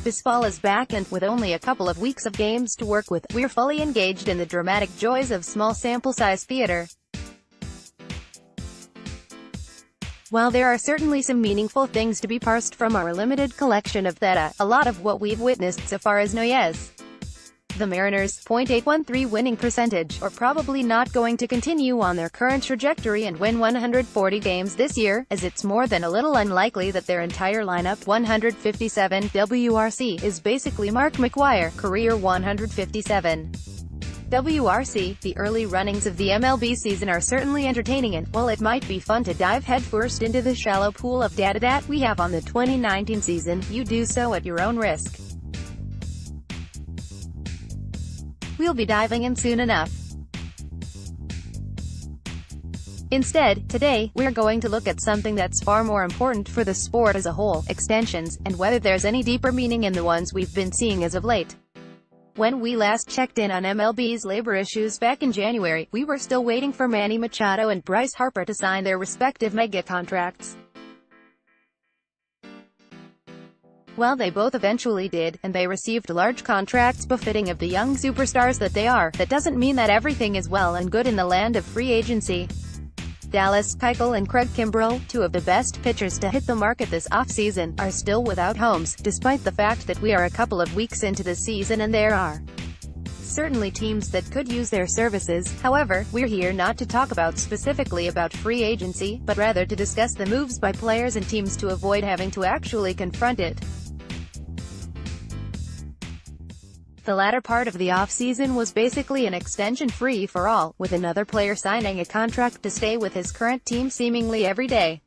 Baseball is back and, with only a couple of weeks of games to work with, we're fully engaged in the dramatic joys of small sample-size theater. While there are certainly some meaningful things to be parsed from our limited collection of data, a lot of what we've witnessed so far is noise. The Mariners' .813 winning percentage are probably not going to continue on their current trajectory and win 140 games this year, as it's more than a little unlikely that their entire lineup, 157 WRC, is basically Mark McGwire, career 157 WRC. The early runnings of the MLB season are certainly entertaining and, while it might be fun to dive headfirst into the shallow pool of data that we have on the 2019 season, you do so at your own risk. We'll be diving in soon enough. Instead, today, we're going to look at something that's far more important for the sport as a whole, extensions, and whether there's any deeper meaning in the ones we've been seeing as of late. When we last checked in on MLB's labor issues back in January, we were still waiting for Manny Machado and Bryce Harper to sign their respective mega contracts. Well, they both eventually did, and they received large contracts befitting of the young superstars that they are. That doesn't mean that everything is well and good in the land of free agency. Dallas Keuchel and Craig Kimbrell, two of the best pitchers to hit the market this offseason, are still without homes, despite the fact that we are a couple of weeks into the season and there are certainly teams that could use their services. However, we're here not to talk specifically about free agency, but rather to discuss the moves by players and teams to avoid having to actually confront it. The latter part of the offseason was basically an extension free-for-all, with another player signing a contract to stay with his current team seemingly every day.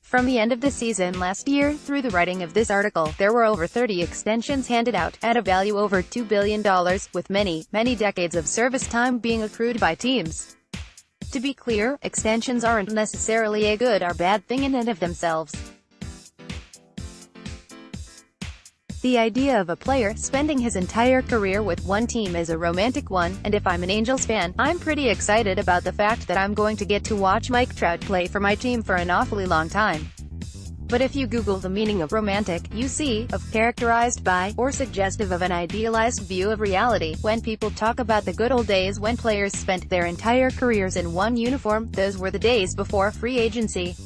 From the end of the season last year, through the writing of this article, there were over 30 extensions handed out, at a value over $2 billion, with many decades of service time being accrued by teams. To be clear, extensions aren't necessarily a good or bad thing in and of themselves. The idea of a player spending his entire career with one team is a romantic one, and if I'm an Angels fan, I'm pretty excited about the fact that I'm going to get to watch Mike Trout play for my team for an awfully long time. But if you Google the meaning of romantic, you see, of characterized by, or suggestive of an idealized view of reality. When people talk about the good old days when players spent their entire careers in one uniform, those were the days before free agency.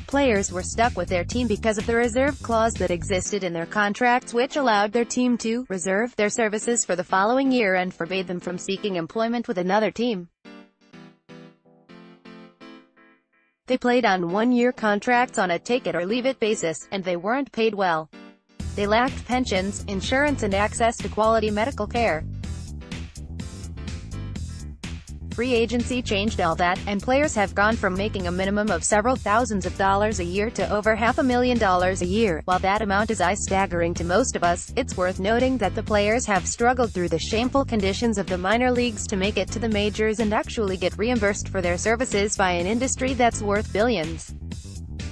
Players were stuck with their team because of the reserve clause that existed in their contracts, which allowed their team to reserve their services for the following year and forbade them from seeking employment with another team. They played on one-year contracts on a take-it-or-leave-it basis, and they weren't paid well. They lacked pensions, insurance and access to quality medical care. Free agency changed all that, and players have gone from making a minimum of several thousands of dollars a year to over $500,000 a year. While that amount is eye-staggering to most of us, it's worth noting that the players have struggled through the shameful conditions of the minor leagues to make it to the majors and actually get reimbursed for their services by an industry that's worth billions.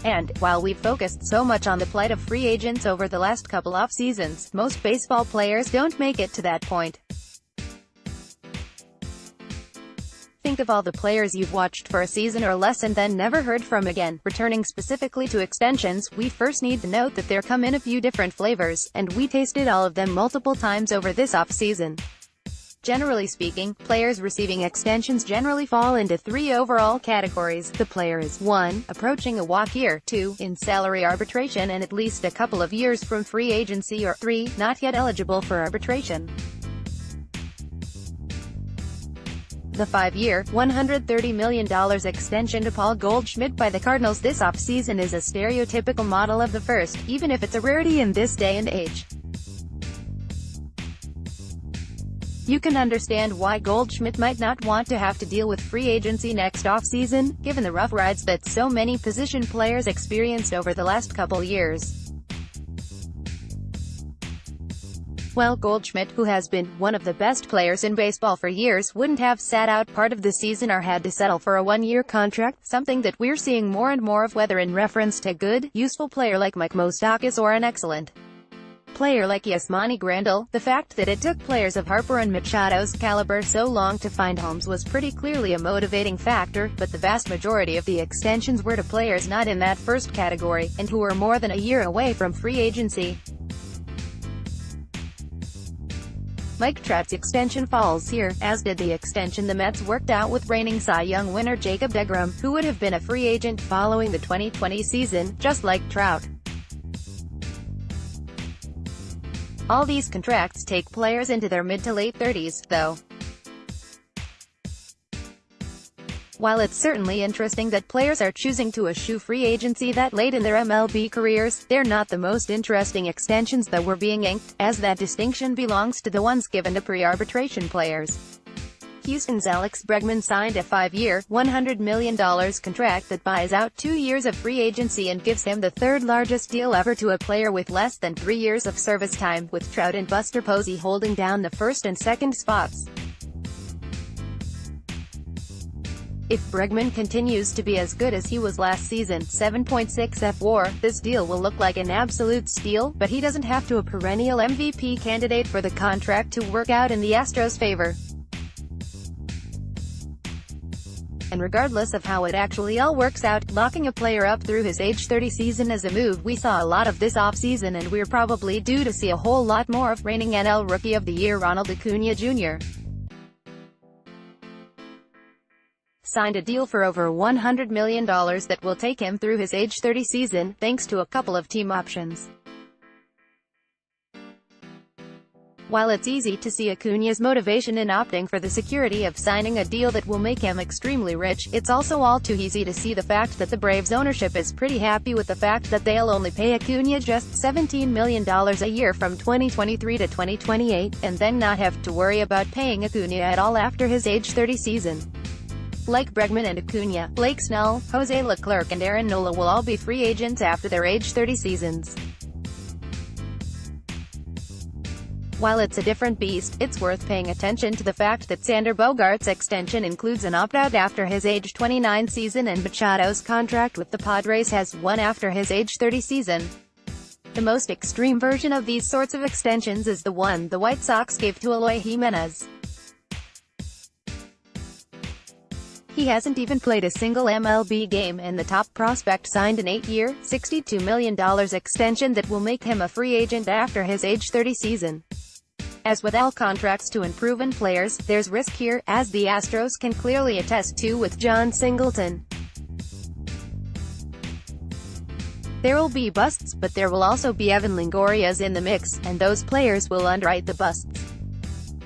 And, while we've focused so much on the plight of free agents over the last couple off seasons, most baseball players don't make it to that point. Think of all the players you've watched for a season or less and then never heard from again. Returning specifically to extensions, we first need to note that there come in a few different flavors, and we tasted all of them multiple times over this off-season. Generally speaking, players receiving extensions generally fall into three overall categories. The player is 1. Approaching a walk year, 2. In salary arbitration and at least a couple of years from free agency, or 3. Not yet eligible for arbitration. The 5-year, $130 million extension to Paul Goldschmidt by the Cardinals this offseason is a stereotypical model of the first, even if it's a rarity in this day and age. You can understand why Goldschmidt might not want to have to deal with free agency next offseason, given the rough rides that so many position players experienced over the last couple years. Well, Goldschmidt, who has been one of the best players in baseball for years, wouldn't have sat out part of the season or had to settle for a one-year contract, something that we're seeing more and more of, whether in reference to a good, useful player like Mike Moustakas or an excellent player like Yasmani Grandal. The fact that it took players of Harper and Machado's caliber so long to find homes was pretty clearly a motivating factor, but the vast majority of the extensions were to players not in that first category, and who were more than a year away from free agency. Mike Trout's extension falls here, as did the extension the Mets worked out with reigning Cy Young winner Jacob deGrom, who would have been a free agent following the 2020 season, just like Trout. All these contracts take players into their mid to late 30s, though. While it's certainly interesting that players are choosing to eschew free agency that late in their MLB careers, they're not the most interesting extensions that were being inked, as that distinction belongs to the ones given to pre-arbitration players. Houston's Alex Bregman signed a 5-year, $100 million contract that buys out 2 years of free agency and gives him the third-largest deal ever to a player with less than 3 years of service time, with Trout and Buster Posey holding down the first and second spots. If Bregman continues to be as good as he was last season, 7.6 F.WAR, this deal will look like an absolute steal, but he doesn't have to a perennial MVP candidate for the contract to work out in the Astros' favor. And regardless of how it actually all works out, locking a player up through his age 30 season is a move we saw a lot of this offseason, and we're probably due to see a whole lot more of reigning NL Rookie of the Year Ronald Acuna Jr. Signed a deal for over $100 million that will take him through his age 30 season, thanks to a couple of team options. While it's easy to see Acuna's motivation in opting for the security of signing a deal that will make him extremely rich, it's also all too easy to see the fact that the Braves' ownership is pretty happy with the fact that they'll only pay Acuna just $17 million a year from 2023 to 2028, and then not have to worry about paying Acuna at all after his age 30 season. Like Bregman and Acuna, Blake Snell, Jose Leclerc and Aaron Nola will all be free agents after their age 30 seasons. While it's a different beast, it's worth paying attention to the fact that Xander Bogaerts' extension includes an opt-out after his age 29 season, and Machado's contract with the Padres has one after his age 30 season. The most extreme version of these sorts of extensions is the one the White Sox gave to Eloy Jimenez. He hasn't even played a single MLB game, and the top prospect signed an 8-year, $62 million extension that will make him a free agent after his age 30 season. As with all contracts to unproven players, there's risk here, as the Astros can clearly attest to with John Singleton. There will be busts, but there will also be Evan Longoria's in the mix, and those players will underwrite the busts.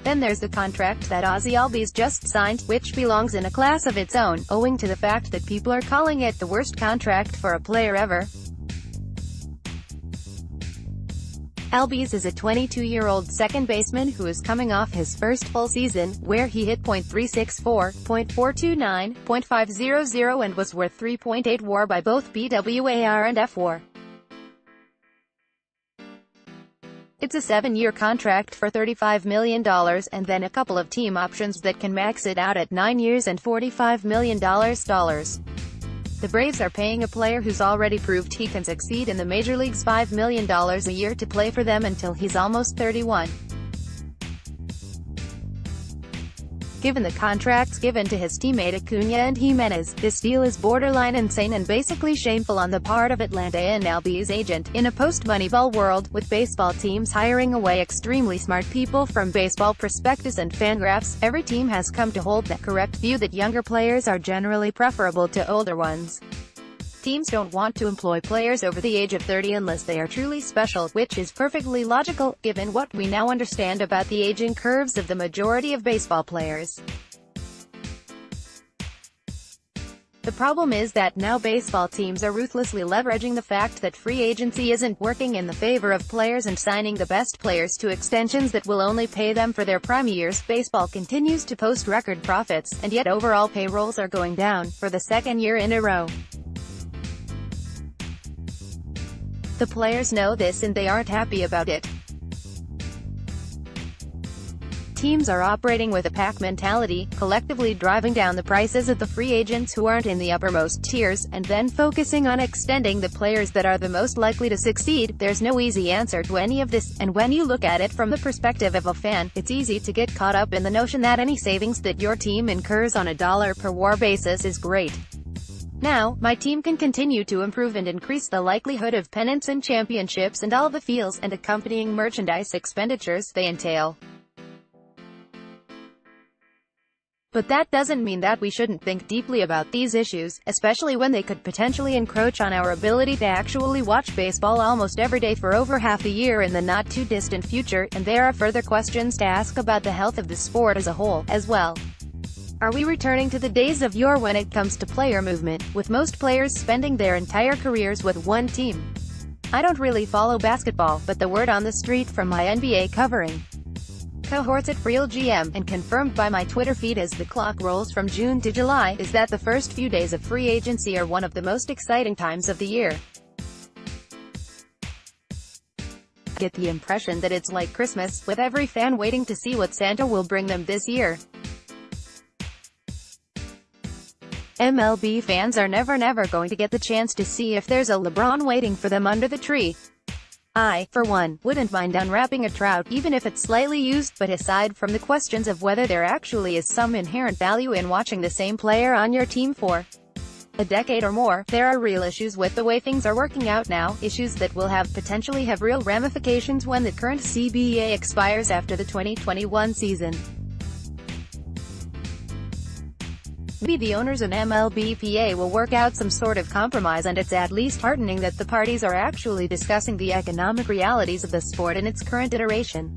Then there's the contract that Ozzie Albies just signed, which belongs in a class of its own, owing to the fact that people are calling it the worst contract for a player ever. Albies is a 22-year-old second baseman who is coming off his first full season, where he hit .364, .429, .500 and was worth 3.8 WAR by both BWAR and F.WAR. It's a 7-year contract for $35 million, and then a couple of team options that can max it out at 9 years and $45 million. The Braves are paying a player who's already proved he can succeed in the major leagues $5 million a year to play for them until he's almost 31. Given the contracts given to his teammate Acuna and Jimenez, this deal is borderline insane and basically shameful on the part of Atlanta and Albies' agent. In a post-Moneyball world, with baseball teams hiring away extremely smart people from Baseball Prospectus and Fangraphs, every team has come to hold the correct view that younger players are generally preferable to older ones. Teams don't want to employ players over the age of 30 unless they are truly special, which is perfectly logical, given what we now understand about the aging curves of the majority of baseball players. The problem is that now baseball teams are ruthlessly leveraging the fact that free agency isn't working in the favor of players and signing the best players to extensions that will only pay them for their prime years. Baseball continues to post record profits, and yet overall payrolls are going down, for the second year in a row. The players know this and they aren't happy about it. teams are operating with a pack mentality, collectively driving down the prices of the free agents who aren't in the uppermost tiers, and then focusing on extending the players that are the most likely to succeed. There's no easy answer to any of this, and when you look at it from the perspective of a fan, it's easy to get caught up in the notion that any savings that your team incurs on a dollar per WAR basis is great. Now, my team can continue to improve and increase the likelihood of pennants and championships and all the feels and accompanying merchandise expenditures they entail. But that doesn't mean that we shouldn't think deeply about these issues, especially when they could potentially encroach on our ability to actually watch baseball almost every day for over half a year in the not-too-distant future, and there are further questions to ask about the health of the sport as a whole, as well. Are we returning to the days of yore when it comes to player movement, with most players spending their entire careers with one team? I don't really follow basketball, but the word on the street from my NBA covering cohorts at Real GM, and confirmed by my Twitter feed as the clock rolls from June to July, is that the first few days of free agency are one of the most exciting times of the year. I get the impression that it's like Christmas, with every fan waiting to see what Santa will bring them this year. MLB fans are never going to get the chance to see if there's a LeBron waiting for them under the tree. I, for one, wouldn't mind unwrapping a trout, even if it's slightly used, but aside from the questions of whether there actually is some inherent value in watching the same player on your team for a decade or more, there are real issues with the way things are working out now, issues that will potentially have real ramifications when the current CBA expires after the 2021 season. Maybe the owners and MLBPA will work out some sort of compromise, and it's at least heartening that the parties are actually discussing the economic realities of the sport in its current iteration.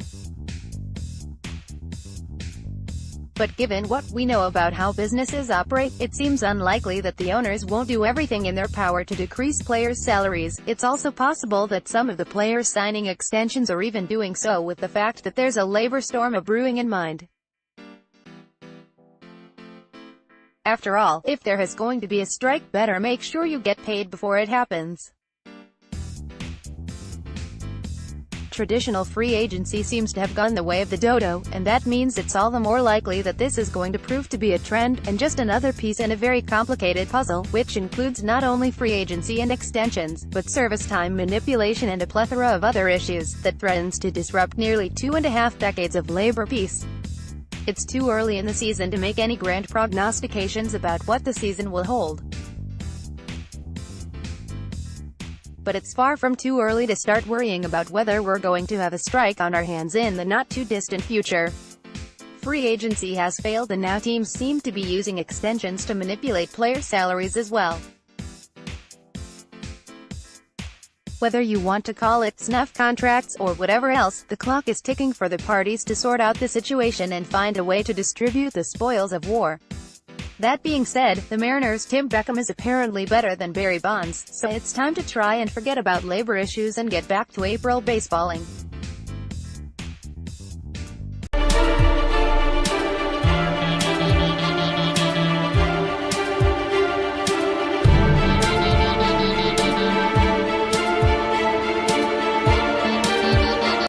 But given what we know about how businesses operate, it seems unlikely that the owners won't do everything in their power to decrease players' salaries. It's also possible that some of the players signing extensions are even doing so with the fact that there's a labor storm brewing in mind. After all, if there is going to be a strike, better make sure you get paid before it happens. Traditional free agency seems to have gone the way of the dodo, and that means it's all the more likely that this is going to prove to be a trend, and just another piece in a very complicated puzzle, which includes not only free agency and extensions, but service time manipulation and a plethora of other issues, that threatens to disrupt nearly 2.5 decades of labor peace. It's too early in the season to make any grand prognostications about what the season will hold. But it's far from too early to start worrying about whether we're going to have a strike on our hands in the not-too-distant future. Free agency has failed, and now teams seem to be using extensions to manipulate player salaries as well. Whether you want to call it snuff contracts or whatever else, the clock is ticking for the parties to sort out the situation and find a way to distribute the spoils of war. That being said, the Mariners' Tim Beckham is apparently better than Barry Bonds, so it's time to try and forget about labor issues and get back to April baseballing.